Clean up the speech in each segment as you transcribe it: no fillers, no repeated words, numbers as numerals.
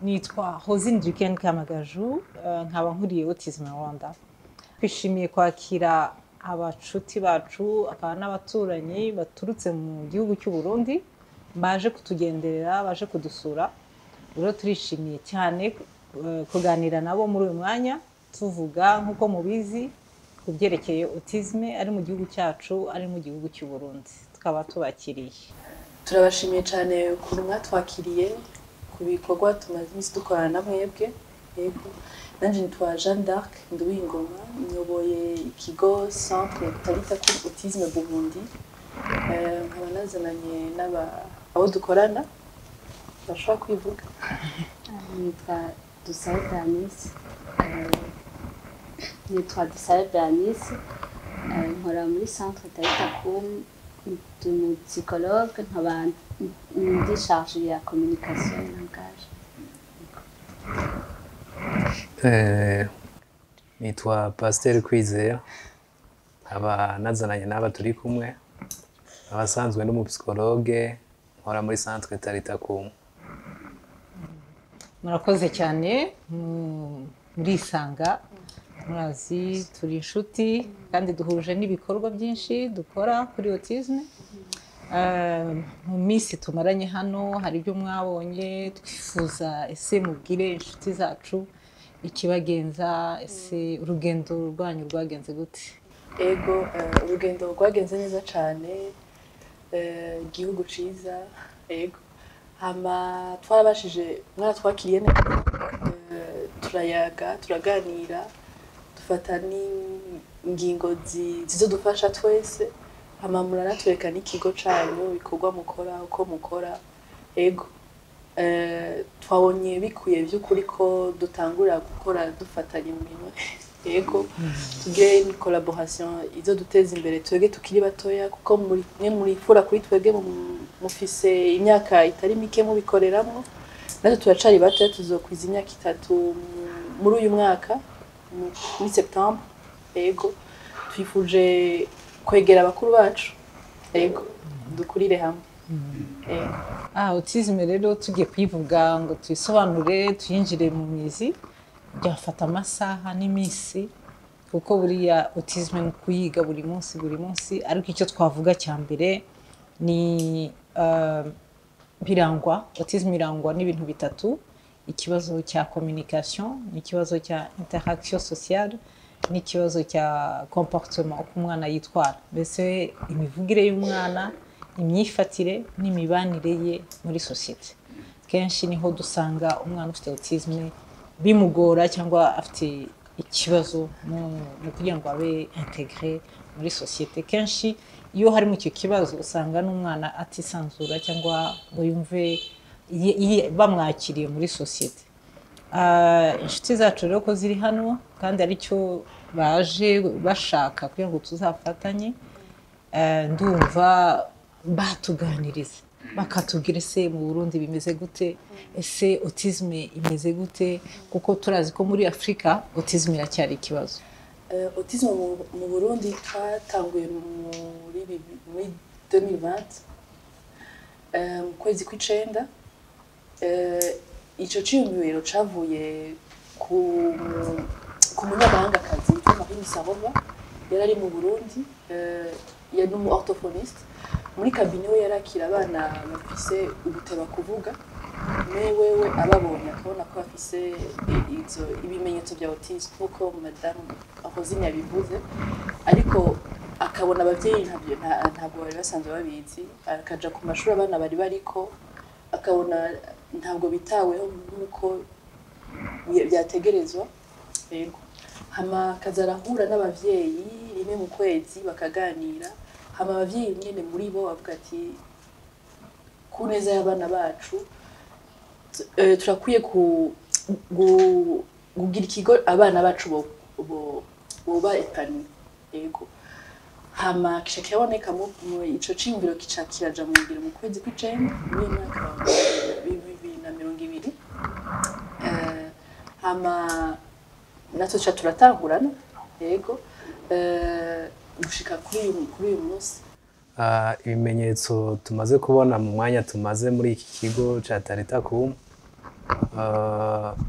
Nitwa Rosine Kamagaju, nkaba nkuriye AUTISME Rwanda. Twishimiye kwakira abacuti bacu akaba n'abaturanyi baturutse mu gihugu cy'u Burundi baje kutugenderera, baje kudusura. Rero turishimiye cyane kuganira nabo muri uyu mwanya tuvuga nkuko mubizi kubyerekeye autisme ari mu gihugu cyacu, ari mu gihugu cy'u Burundi. Tukaba tubakiriye. Turabashimiye cyane ukuntu mwatwakiriye ku bikorwa tumaze iminsi dukorana na mwebwe. Yego, nanje nitwa Jeanne d'Arc Nduwingoma, nyoboye ikigo Centre Talitha kuri AUTISME Burundi. Nkaba nazananye abo dukorana bashobora kwivuga. Nitwa Dufite, nkora muri Centre Talitha Koum, ndi psychologue, nkaba ndi charge ya communication et langage. Nitwa Pasteur ICYIZERE, aba nazananye n'aba turi kumwe, abasanzwe n'umu psychologue, nkora muri Centre Talitha Koum. Murakoze cyane muri Isanga, murazi turi inshuti kandi duhuje n'ibikorwa byinshi dukora kuri autisme. Mu minsi tumaranye hano hari ibyo mwabonye, twifuza ese mubwire inshuti zacu ikibagenza, ese urugendo rwanyu rwagenze gute? Ego, urugendo rwagenze neza cyane, igihugu ciza. Ego, hama twarabashije mwatwakiriye neza, turayaga, turaganira, dufata n'ingingo zizodufasha twese. Hama muranatwereka n'ikigo cyanyu, bikorwa mukora, uko mukora. Ego, twabonye bikuye by'ukuri ko dutangura gukora dufatanye mu minwe. Ego, tugire ni collaboration izo duteza imbere twebwe tukiri batoya, kuko muri fura kuri twebwe mufise imyaka itari mike mubikoreramo. Natwe turacari batoya, tuzokwiza imyaka 3 muri uyu mwaka muri Septembre. Ego, twifuje kwegera abakuru bacu. Ego, dukurire hamwe. Ego. Autisme rero tugiye kwivuga ngo tuyisobanure, tuyinjire mu mizi, byafata amasaha n'iminsi, kuko buriya autisme ni kuyiga buri munsi. Ariko icyo twavuga cya mbere ni birangwa, autisme irangwa n'ibintu bitatu: ikibazo cya communication, n'ikibazo cya interaction sociale, n'ikibazo cya comportement, uko umwana yitwara. Mbese imivugire y'umwana, imyifatire n'imibanire ye muri societe. Kenshi niho dusanga umwana ufite autisme bimugora cyangwa afite ikibazo mu kugira ngo abe intégré muri societe. Kenshi iyo harimo icyo kibazo usanga n'umwana atisanzura cyangwa ngo yumve bamwakiriye muri societe. Inshuti zacu rero ko ziri hano kandi aricyo baje bashaka kugira ngo tuzafatanye, ndumva batuganiriza, bakatubwira ese mu Burundi bimeze gute, ese autisme imeze gute, kuko turazi ko muri Afrika autisme iracyari ikibazo. Autisme mu Burundi twatanguye muri 2020, mu kwezi kw'icenda. Ico ciyumviro cavuye ku munyamahangakazi witwa Marie yari ari mu Burundi, yari umu orthophoniste. Muri kabine we yarakira abana bafise uguteba kuvuga, wewe ababonye akabona ko bafise ibimenyetso bya autisme kuko madame Rosine yabivuze, ariko akabona abavyeyi ntabwo bari basanzwe babizi. Akaja ku mashuri abana bari bariko, akabona ntabwo bitaweho nk'uko byategerezwa. Yego, hama kazarahura n'abavyeyi rimwe mu kwezi bakaganira. Hama abavyeyi nyene muri bo bavuga ati ku neza y'abana bacu turakwiye kugira ikigo abana bacu boba epani. Yego, hama kisha kiraboneka mu ico cimbiro kiraja mu ngiro mu kwezi kw'icenda muri mwaka wa 2020. Hama natwe turatangurana. Yego, gushika kuri uyu munsi. Ibimenyetso tumaze kubona mu mwanya tumaze muri iki kigo cya Talitha Koum,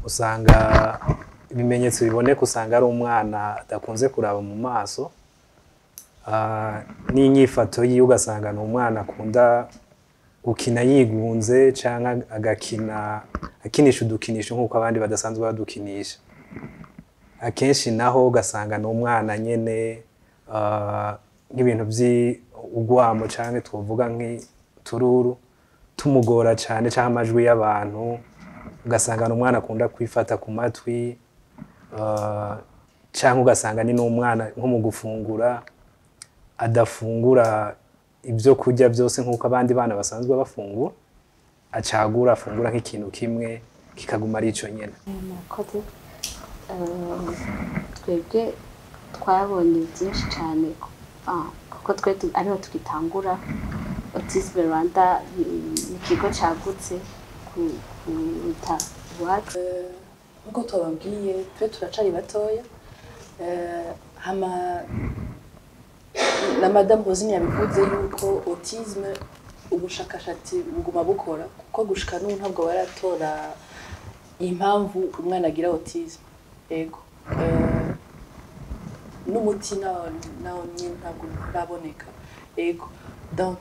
usanga ibimenyetso biboneka usanga ari umwana adakunze kuraba mu maso, n'inyifato yiwe ugasanga ni umwana akunda gukina yigunze cyangwa akinisha udukinisho nk'uko abandi badasanzwe badukinisha. Akenshi naho ugasanga ni umwana nyene nk'ibintu by'ugwamo cyangwa twavuga nk'itururu tumugora cyane cyangwa amajwi y'abantu, ugasanga ni umwana akunda kwifata ku matwi, cyangwa ugasanga ni n'umwana nko mu gufungura adafungura ibyo kurya byose nk'uko abandi bana basanzwe bafungura, acagura afungura nk'ikintu kimwe kikaguma ari ico nyene. Murakoze. Twebwe twabonye byinshi cyane kuko twe ariho tugitangura. Autisme Rwanda ni ikigo cyagutse kuruta iwacu. Nk'uko tubabwiye twe turacari batoya, na Madame Rosine yabivuze yuko autisme ubushakashatsi buguma bukora, kuko gushika n'ubu ntabwo baratora impamvu umwana agira autisme. Ego n'umuti nawo nyine ntabwo uraboneka. Ego donc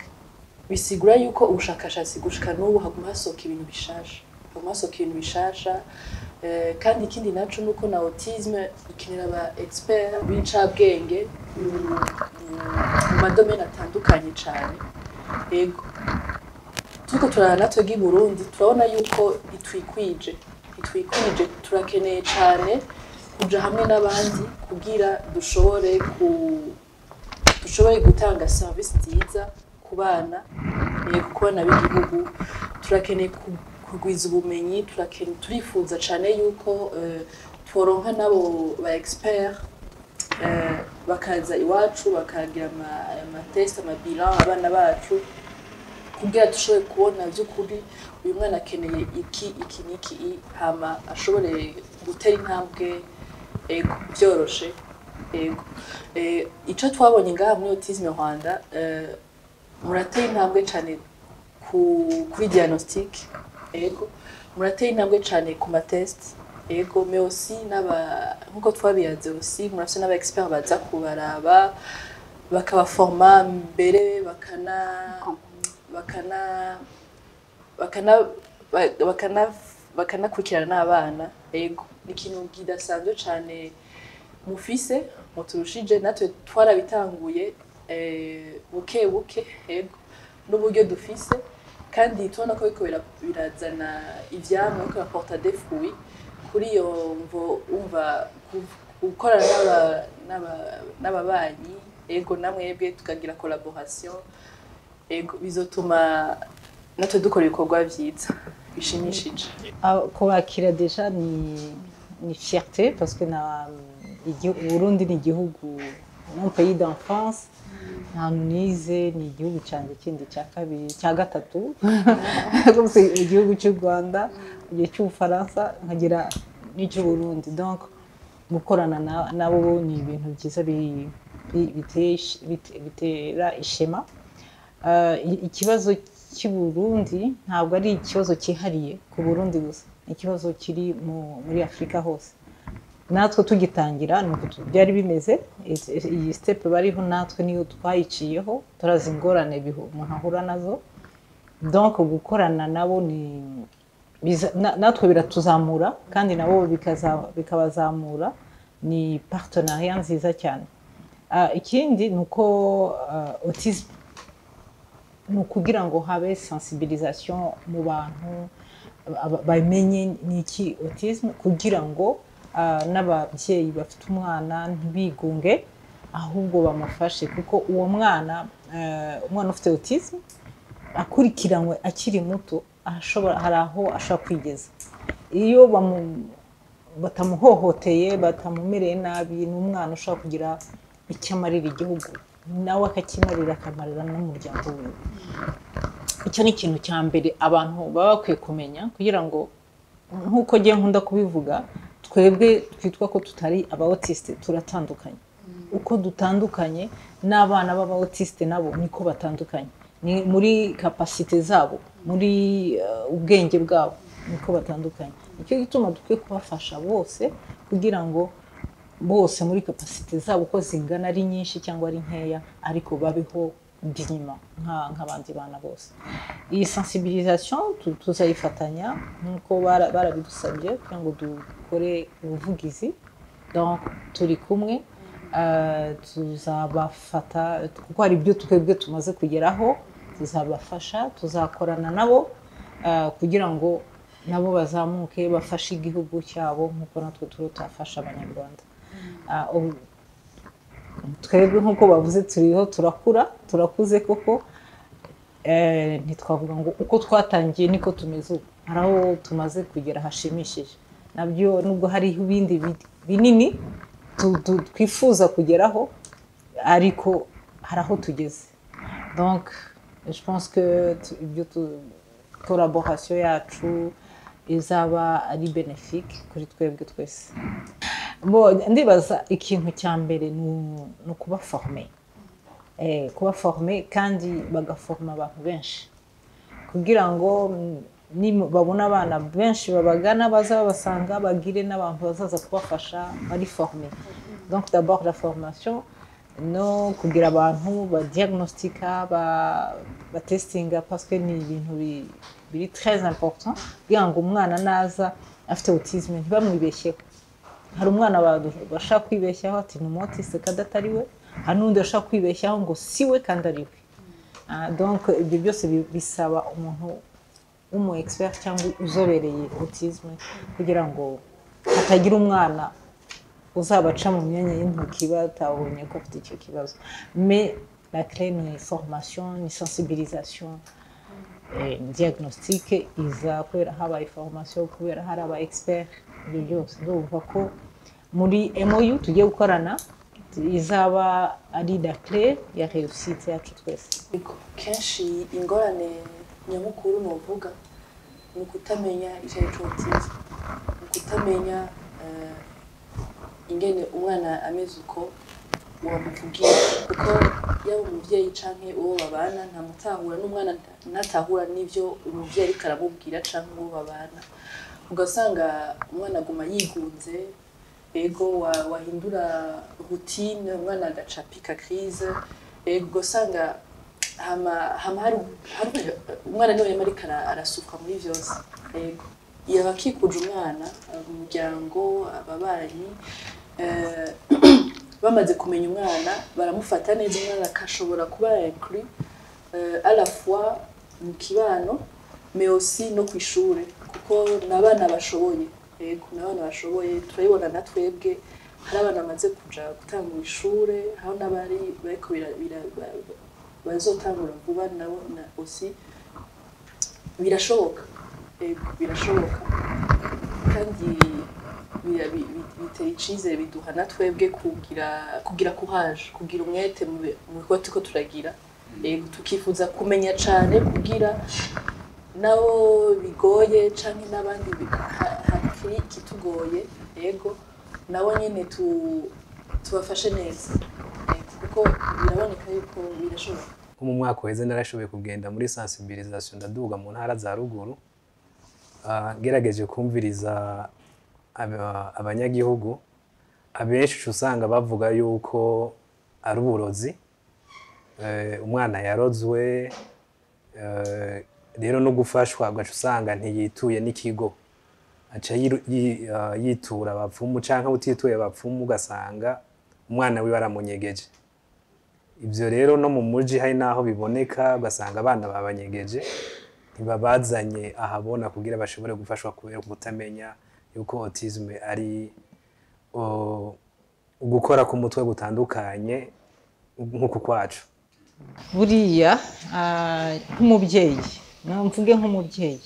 bisigura yuko ubushakashatsi gushika n'ubu haguma hasohoka ibintu bishasha, kandi ikindi naco nuko na autisme ikenera aba expert b'incabwenge mu madomene atandukanye cyane. Ego tuko turana twegi Burundi turabona yuko itwikwije, turakeneye cyane kuja hamwe n'abandi kugira dushobore gutanga service nziza ku bana, ku bana b'igihugu. Turakeneye kugwiza ubumenyi, turifuza cyane yuko tworonka nabo ba expert bakaza iwacu bakagira ama test bilan abana bacu kugira dushobore kubona by'ukuri uyu mwana akeneye iki hama ashobore gutera intambwe byoroshe. Ico twabonye ngaha muri Autisme Rwanda, murateye intambwe cyane kuri diagnostic, murateye intambwe cyane ku matest, mais aussi nkuko twabiyaze aussi murafite n'aba expert baza kubaraba bakabaforma mbere bakanakurikirana n'abana. Ni ikintu kidasanzwe cyane mufise muturushije, natwe twarabitanguye buke buke n'uburyo dufise, kandi tubona ko biko birazana ivyamwa ko rapporta des fruits kuri iyo mvo umva gukorana n'ababanyi namwebwe tukagira collaboration bizotuma natwe dukora ibikorwa vyiza bishimishije. Kubakira deja ni fierté parce que Burundi ni igihugu, mon pays d'enfance, ntantu nize, ni igihugu cyanjye kindi cya kabiri cya gatatu igihugu cy'u Rwanda, igihe cy'Ubufaransa nkagira n'icyo Burundi. Donc gukorana nabo ni ibintu byiza bitera ishema. Ikibazo cy'u Burundi ntabwo ari ikibazo cyihariye ku Burundi gusa, ikibazo kiri muri Afrika hose. Natwe tugitangira nuko byari bimeze, iyi step bariho natwe niyo twayiciyeho, turazi ingorane umuntu ahura nazo. Donc gukorana nabo natwe biratuzamura kandi nabo bikabazamura, ni partenariat nziza cyane. Ikindi nuko autisme nukugira ngo habe sensibilisation mu bantu bamenye niki autisme, kugira ngo n'ababyeyi bafite umwana ntibigunge ahubwo bamufashe, kuko uwo umwana ufite autisme akurikiranywe akiri muto hari aho ashobora kwigeza. Iyo batamuhohoteye batamumereye nabi, n'umwana ushobora kugira icyo amarira igihugu nawe akakimarira, akamarira n'umuryango we. Icyo ni ikintu cya mbere abantu baba bakwiye kumenya, kugira ngo nk'uko ngiye nkunda kubivuga, twebwe twitwa ko tutari aba-autiste, turatandukanye. Uko dutandukanye n'abana b'aba-autiste nabo niko batandukanye, ni muri capacité zabo, muri ubwenge bwabo. niko batandukanye nicyo gituma dukwiye kubafasha bose kugira ngo bose muri capacité zabo uko zingana ari nyinshi cyangwa ari nkeya ariko babeho byima nk'abandi bana bose iyi sensibilisation tuzayifatanya nkuko barabidusabye kugira ngo dukore ubuvugizi donc turi kumwe tuzabafata kuko hari ibyo twebwe tumaze kugeraho tuzabafasha tuzakorana nabo kugira ngo nabo bazamuke bafashe igihugu cyabo nkuko natwe turafasha abanyarwanda twebwe nkuko bavuze turiho turakuze koko ntitwavuga ngo uko twatangiye niko tumeze ubu hari aho tumaze kugera hashimishije nabyo nubwo hari ibindi binini twifuza kugeraho ariko hari aho tugeze donc je pense que ibyo collaboration yacu izaba ari bénéfique kuri twebwe twese ndibaza ikintu cya mbere ni ukuba former kandi bagaforma abantu benshi kugira ngo babona abana benshi babagana baza babasanga bagire n'abantu bazaza kubafasha bari former donc d'abord la formation no kugira abantu badiagnostika batestinga parce que ni ibintu biri très important kugira ngo umwana naza afite autisme ntibamwibeshyeho hari umwana bashaka kwibeshyaho ati ni umutiste kandi atari we hari n'undi bashaka kwibeshyaho ngo si we kandi ari we donc ibyo byose bisaba umuntu umu expert cyangwa uzobereye autisme kugira ngo hatagira umwana uzabaca mu myanya y'intoki batabonye ko afite icyo kibazo mais la clé ni formation ni sensibilisation diagnostic iza kubera habaye formation kubera hari aba expert ibyo byose ndumva ko muri MOU tugiye gukorana izaba ari la clé ya réussite yacu twese kenshi ingorane nyamukuru novuga ni ukutamenya icyo ari cyo autisme ni ukutamenya ingene umwana ameze uko wamuvugira kuko yaba umubyeyi canke uwo babana ntamutahura n'umwana natahura n'ivyo umubyeyi ariko aramubwira canke uwo babana ugasanga umwana aguma yigunze ego wahindura routine umwana agacapika crise ego ugasanga hari umwana niwe yama ariko arasuka muri vyose ego iyo bakikuje umwana umuryango ababanyi bamaze kumenya umwana baramufata neza umwana akashobora kuba inclus à la fois mu kibano mais aussi no kw'ishure kuko n'abana bashoboye yego n'abana bashoboye turabibona na twebwe hari abana bamaze kuja gutanga ishure aho n'abari bariko bazotangura vuba nabo aussi birashoboka yego birashoboka kandi bitera icizere biduha na twebwe kugira courage kugira umwete mu bikorwa turiko turagira yego tukifuza kumenya cane kugira nabo bigoye canke n'abandi hakiri ikitugoye yego nabo nyene tubafashe neza kuko biraboneka yuko birashoboka mu mwaka uheze narashoboye kugenda muri sensibilisation ndaduga mu ntara za ruguru gerageje kumviriza abanyagihugu abenshi usanga bavuga yuko ari uburozi umwana yarozwe rero no gufashwa agaca usanga ntiyituye n'ikigo aca yitura abapfumu canke utituye abapfumu ugasanga umwana wiwe aramunyegeje ibyo rero no mu muji hari naho biboneka ugasanga abana babanyegeje ntibabazanye ahabona kugira bashobore gufashwa kubera kutamenya yuko autisme ari ugukora ku mutwe gutandukanye nk'uku kwacu buriya nk'umubyeyi mvuge nk'umubyeyi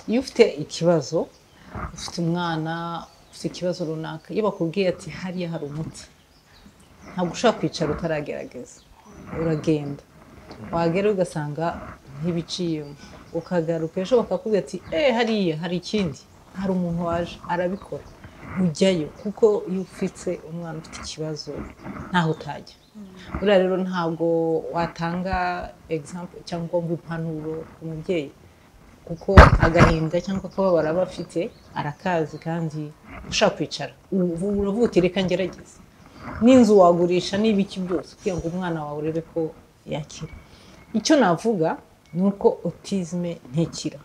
iyo ufite ikibazo ufite umwana ufite ikibazo runaka iyo bakubwiye ati hariya hari umuti ntabwo ushaka kwicara utaragerageza uragenda wagera ugasanga ntibiciyemo ukagaruka ejo bakakubwira ati hariya hari ikindi hari umuntu waje arabikora ujyayo kuko iyo ufite umwana ufite ikibazo ntaho utajya buriya rero ntabwo watanga example cyangwa ngo impanuro ku mubyeyi kuko agahinda cyangwa akababara bafite arakazi kandi ushaka kwicara uravuga uti reka ngerageze n'inzu wagurisha n'ibiki byose kugira ngo umwana wawe urebe ko yakira. Icyo navuga ni uko autisme ntikira.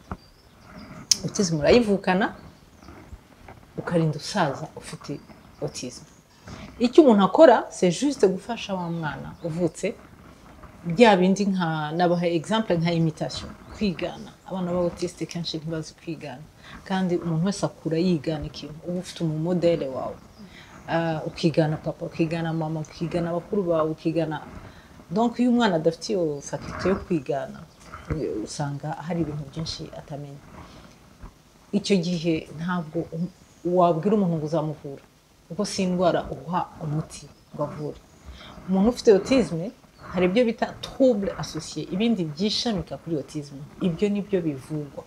Autisme urayivukana ukarinda usaza ufite autisme. Icyo umuntu akora c'est juste gufasha wa mwana uvutse bya bindi nka nabaha exemple nka imitation, kwigana. Abana b'autiste kenshi ntibazi kwigana kandi umuntu wese akura yigana ikintu. Uba ufite umumodele wawe, ukigana papa, ukigana mama, ukigana bakuru bawe, ukigana. Donc iyo umwana adafite iyo faculté yo kwigana usanga hari ibintu byinshi atamenya. Icyo gihe ntabwo wabwira umuntu ngo uzamuvura kuko si indwara uha umuti ngo avure. Umuntu ufite autisme hari ibyo bita trouble associé, ibindi byishamika kuri autisme. Ibyo nibyo bivurwa.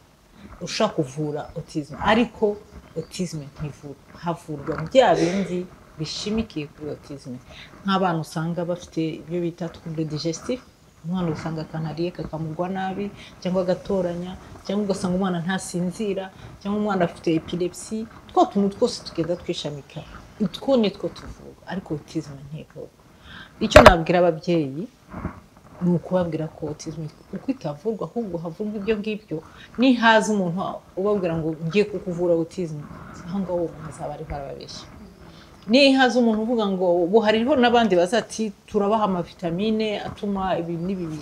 Ushaka kuvura autisme ariko autisme ntivurwa, havurwa bya bindi bishimikiye kuri autisme. Nk'abana usanga bafite ibyo bita trouble digestif, umwana usanga akanariye kakamugwa nabi cyangwa agatoranya, cyangwa ugasanga umwana ntasinzira, cyangwa umwana afite epilepsy. Two tuntu twose tugenda twishamika, utwo nitwo tuvurwa ariko autisme ntivurwa. Icyo nabwira ababyeyi ni ukubabwira ko autisme uko itavurwa ahubwo havurwa ibyo ngibyo. Nihaza umuntu ubabwira ngo ngiye kukuvura autisme, aho ngaho uwo muntu azaba ari barababeshya. Nihaza umuntu uvuga ngo bo hariho n'abandi bazati turabaha amavitamine atuma ibi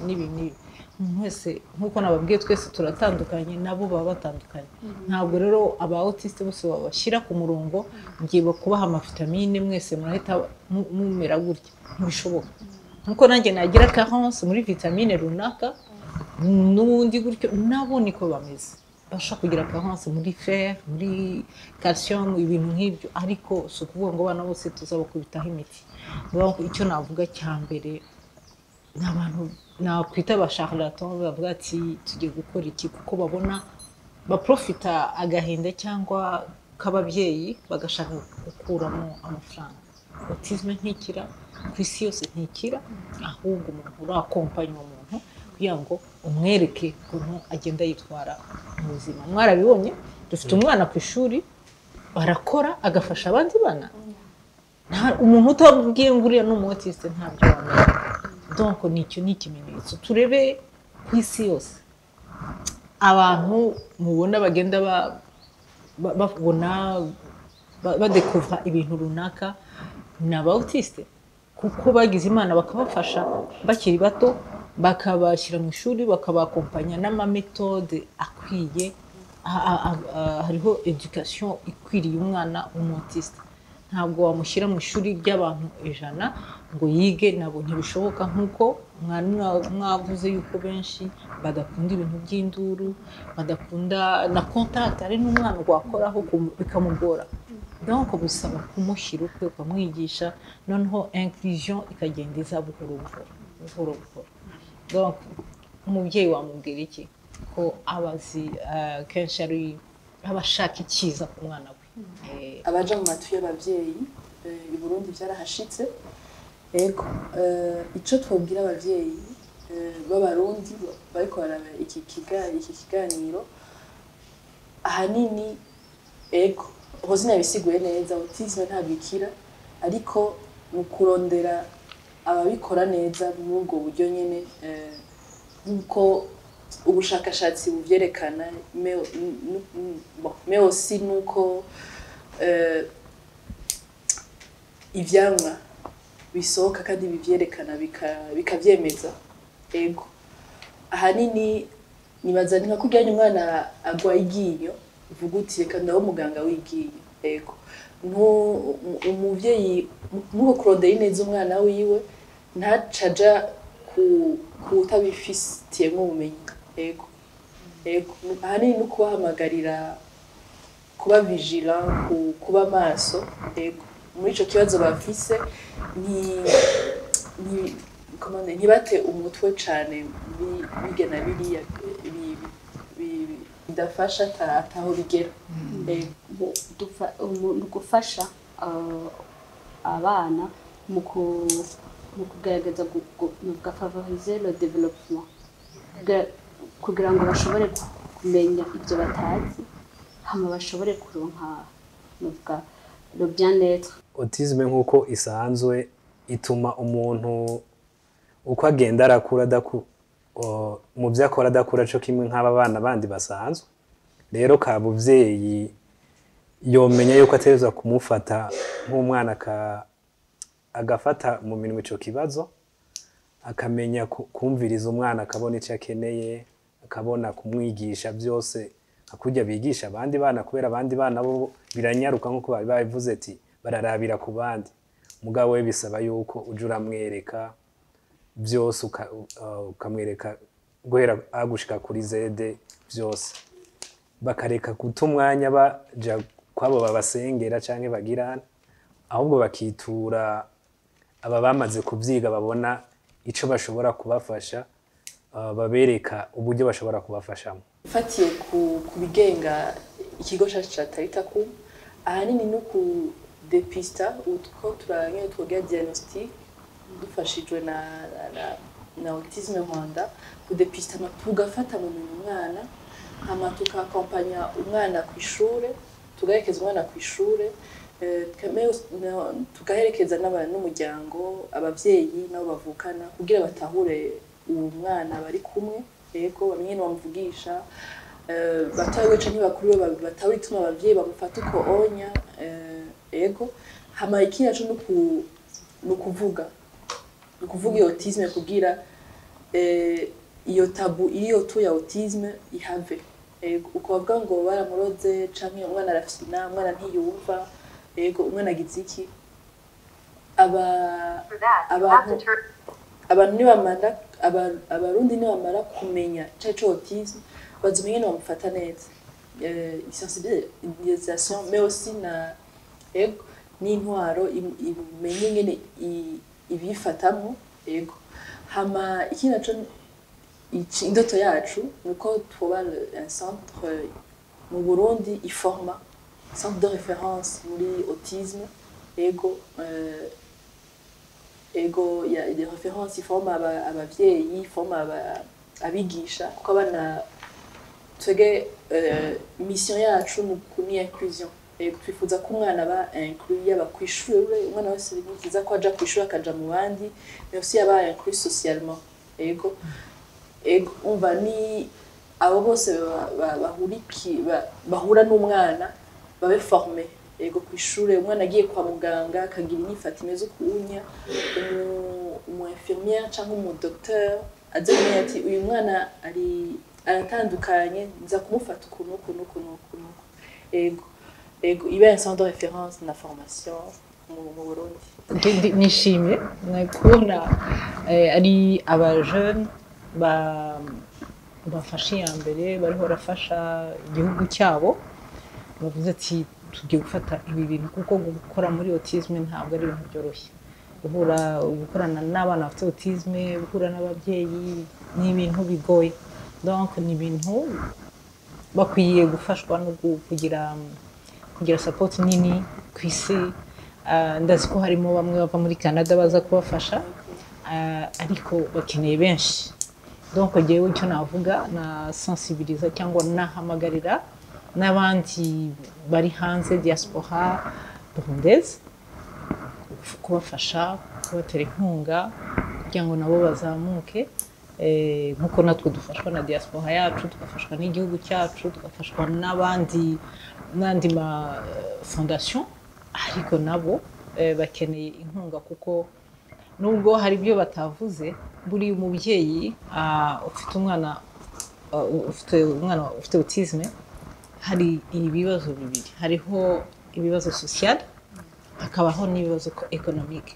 n'ibi. Umuntu wese nkuko nababwiye twese turatandukanye, nabo baba batandukanye. Ntabwo rero aba autiste bose babashyira ku murongo ngiye kubaha amavitamine mwese murahita mumera gutya, ntibishoboka. Nkuko nanjye nagira carence muri vitamine runaka n'ubundi gutyo, nabo niko bameze. Bashaka kugira carence muri fer, muri calcium, ibintu nk'ibyo, ariko si ukuvuga ngo abana bose tuzabakubitaho imiti. Donc icyo navuga cya mbere n'abantu nakwita ba charlatan bavuga ati tugiye gukora iki, kuko babona baprofita agahinda cyangwa k'ababyeyi bagashaka gukuramo amafaranga. Autisme ntikira, ku isi yose ntikira, ahubwo umuntu urakompanya umuntu kugira ngo umwereke ukuntu agenda yitwara mu buzima. Mwarabibonye dufite umwana ku ishuri barakora agafasha abandi bana. Umuntu utabwiye ngo uriya n'umutiste ntabyo wamenya. Donc nicyo ni ikimenyetso. Turebe ku isi yose abantu mubona bagenda babona badekuvra ibintu runaka ni abautiste, kuko bagize Imana bakabafasha bakiri bato, bakabashyira mu ishuri, bakabakompanya n'amametode akwiye. Hariho education ikwiriye umwana w'umutiste. Ntabwo wamushyira mu ishuri ry'abantu 100 ngo yige, nabo ntibishoboka. Nkuko mwavuze yuko benshi badakunda ibintu by'induru, badakunda na contact, ari n'umwana gwakoraho bikamugora. Donc bisaba kumushyira ukwe, ukamwigisha, noneho inclusion ikagenda iza buhoro buhoro. Donc umubyeyi wamubwira iki ko abazi kenshi ari abashaka icyiza ku mwana we. Abaja mu matwi y'ababyeyi i Burundi byarahashitse. Ego icyo twabwira ababyeyi b'abarundi bariko baraba iki kiganiro ahanini, ego hozina bisiguye neza, autisme ntabwo ikira, ariko mukurondera ababikora neza muri ubwo buryo nyene, nkuko ubushakashatsi buvyerekana, mais aussi nuko ivyamwa bisohoka kandi bivyerekana bikavyemeza. Ego ahanini nibaza nka kujyanye umwana agwaye iryinyo uvuga uti reka ndaho muganga w'iryinyo. Ego umuvyeyi nuko kurondera neza umwana wiwe ntacaja kutabifitiyemo ubumenyi. Ego ahanini no kubahamagarira kuba vigilant, kuba maso. Ego muri ico kibazo bafise ntibate umutwe cane bigena biriya bidafasha ataho bigera. Gufasha abana mu kugerageza gufavoriser le développement kugira ngo bashobore kumenya ibyo batazi hama bashobore kuronka nuvuga le bien-être. Autisme nk'uko isanzwe ituma umuntu uko agenda arakura mu byo akora adakura cyo kimwe nk'aba bana bandi basanzwe. Rero ka buvyeyi yomenya yuko ategerezwa kumufata nk'umwana agafata mu minwe ico kibazo, akamenya kumviriza umwana, akabona icyo akeneye, akabona kumwigisha byose akujya bigisha abandi bana, kubera abandi bana bo biranyaruka nk'uko bari babivuze ati bararabira ku bandi. Mugabo we bisaba yuko uje uramwereka byose, ukamwereka guhera agushika kuri zede byose, bakareka guta umwanya baja kwabo babasengera canke bagirana, ahubwo bakitura aba bamaze kubyiga, babona ico bashobora kubafasha, babereka uburyo bashobora kubafashamo. Fatiye ku bigenga ikigo cyacu Talitha Koum, ahanini no ku depista utwo turanye twoga diagnostic dufashijwe na Autisme Rwanda, ku depista tugafata mu mwana, hama tukakompanya umwana ku ishure, tugaherekeza umwana ku ishure, tugaherekeza n'umuryango, abavyeyi nabo bavukana kugira batahure uwo mwana bari kumwe, yego bamwe bamuvugisha, batawe canke bakuru batawe ituma abavyeyi bamufata uko onya, yego hama ikinaco no kuvuga iyo autisme kugira iyo tabu iriyo tu ya autisme ihave, uko bavuga ngo baramuroze canke umwana arafina, umwana ntiyumva, yego umwana agize iki, abantu nibamara abarundi nibamara kumenya cyaco autisme bazumenya no bamufata neza, sensibilisation mais aussi na yego n'intwaro imenye ngene ibifatamo, yego hama ikinaco indoto yacu nuko twoba un centre mu Burundi iforma centre de référence muri autisme, yego ego ya des références iforma abavyeyi, iforma abigisha, kuko abana twege mission yacu ni inclusion, twifuza ko umwana ba inclus yaba kw'ishure, umwana wese bivuza ko aja kw'ishure akaja mu bandi, mais aussi yaba inclus socialement, ego umva ni abo bose bahura n'umwana babe formé, ego kw'ishure umwana agiye kwa muganga akagira inyifata imeze ukunya, umu infirmière cyangwa umu docteur aze kumenya ati uyu mwana aratandukanye, nza kumufata ukuntu, ego iba un centre de référence na formation mu Burundi. Nishimye kubona ari abajeune bafashe iya mbere bariho barafasha igihugu cyabo, bavuze ati tugiye gufata ibi bintu, kuko gukora muri autisme ntabwo ari ibintu byoroshye. Gukorana n'abana bafite autisme, guhura n'ababyeyi ni ibintu bigoye, donc ni ibintu bakwiye gufashwa no kugira support nini ku isi. Ndazi ko harimo bamwe bava muri Canada baza kubafasha, ariko bakeneye benshi. Donc jewe icyo navuga na sensibiliser cyangwa nahamagarira n'abandi bari hanze diaspora burundaise kubafasha, kubatera inkunga kugira ngo nabo bazamuke, nkuko natwe dufashwa na diaspora yacu, tugafashwa n'igihugu cyacu, tugafashwa n'abandi ma fondation, ariko nabo bakeneye inkunga, kuko nubwo hari ibyo batavuze, buri umubyeyi ufite umwana ufite autisme hari ibibazo bibiri, hariho ibibazo social, hakabaho n'ibibazo economique,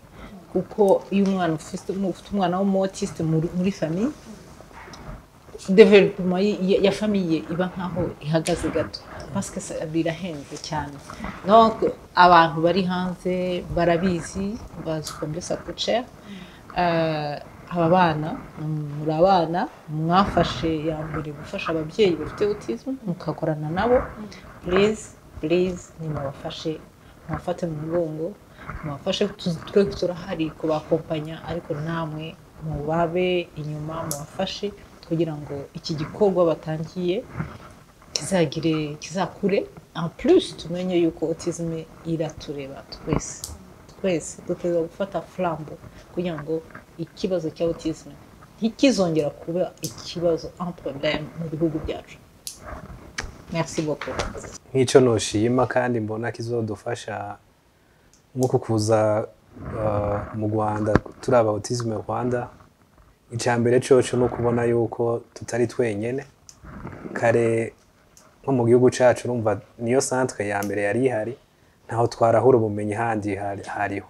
kuko iyo umwana ufite umwana w'umutiste muri famille, development ya famille iba nkaho ihagaze gato, parce que birahenze cyane. Donc abantu bari hanze barabizi, bazi combien ça coûte cher. Aba bana muri abana mwafashe ya mbere gufasha ababyeyi bafite autisme, mukakorana nabo, please nimubafashe, mubafate mu mugongo, mubafashe, turahari kubakompanya, ariko namwe mubabe inyuma, mubafashe kugira ngo iki gikorwa batangiye kizakure en plus tumenye yuko autisme iratureba twese duteza gufata flambo kugira ngo ikibazo cya autisme ntikizongera kuba ikibazo un problème mu bihugu byacu. Merci beaucoup. Nk'icyo noshima kandi mbona kizodufasha nko kuza mu Rwanda turaba AUTISME Rwanda, icambere coco no kubona yuko tutari twenyene. Kare nko mu gihugu cacu urumva niyo centre ya mbere yari ihari, ntaho twarahura ubumenyi handi hariho.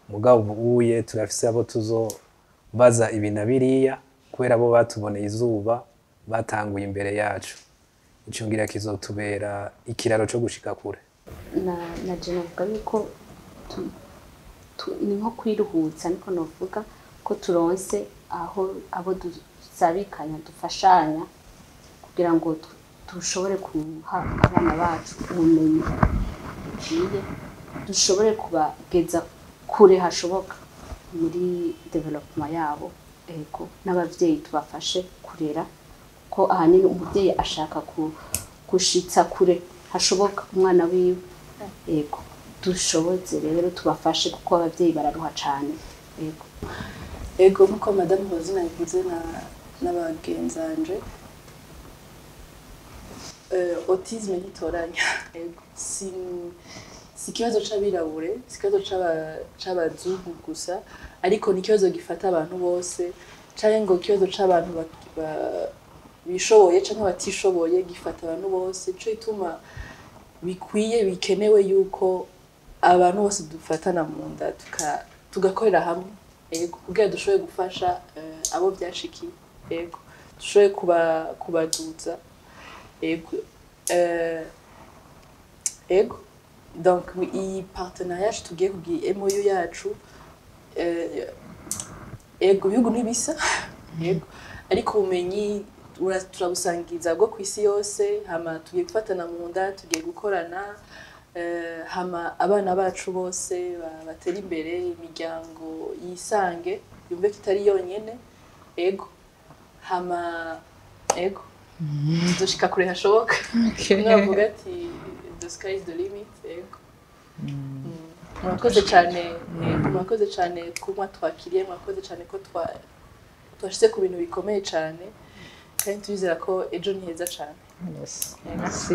Mugabo ubuye turafise abo tuzobaza ibintu biriya kubera abo batuboneye izuba batanguye imbere yacu. Ico ngira kizotubera ikiraro cyo gushika kure. na jenavuga yuko ni nko kwiruhutsa, niko novuga ko turonse aho abo dusabikanya dufashanya kugira ngo dushobore kuha abana bacu ubumenyi bukwiye, dushobore kubageza kure hashoboka muri development yabo. Ego n'abavyeyi tubafashe kurera ko ahanini umuvyeyi ashaka kushitsa kure hashoboka umwana wiwe. Ego dushoboze rero tubafashe kuko abavyeyi bararuha cane. Ego nkuko madame Hozina yavuze n'abagenzanje, autisme ntitoranya. Ego si ikibazo c'abirabure, si ikibazo c'abazungu gusa, ariko ni ikibazo gifata abantu bose, canke ngo ikibazo c'abantu bishoboye canke batishoboye, gifata abantu bose. Ico ituma bikwiye bikenewe yuko abantu bose dufatana mu nda tugakorera hamwe. Ego kugira dushoboye gufasha abo byashikiye. Ego dushoboye kubaduza. Ego donc iyi partenariat tugiye kugira MOU yacu, ego ibihugu ntibisa, ego ariko ubumenyi turabusangiza bwo ku isi yose. Hama tugiye gufatana mu nda, tugiye gukorana, hama abana bacu bose batera imbere, imiryango yisange yumve kitari yonyene. Ego hama ego dushika kure hashoboka. Navuga ati the sky is the limit. Ego murakoze cyane kuba twakiriye, murakoze cyane ko twashyize ku bintu bikomeye cyane, kandi turizera ko ejo ni heza cyane. Merci.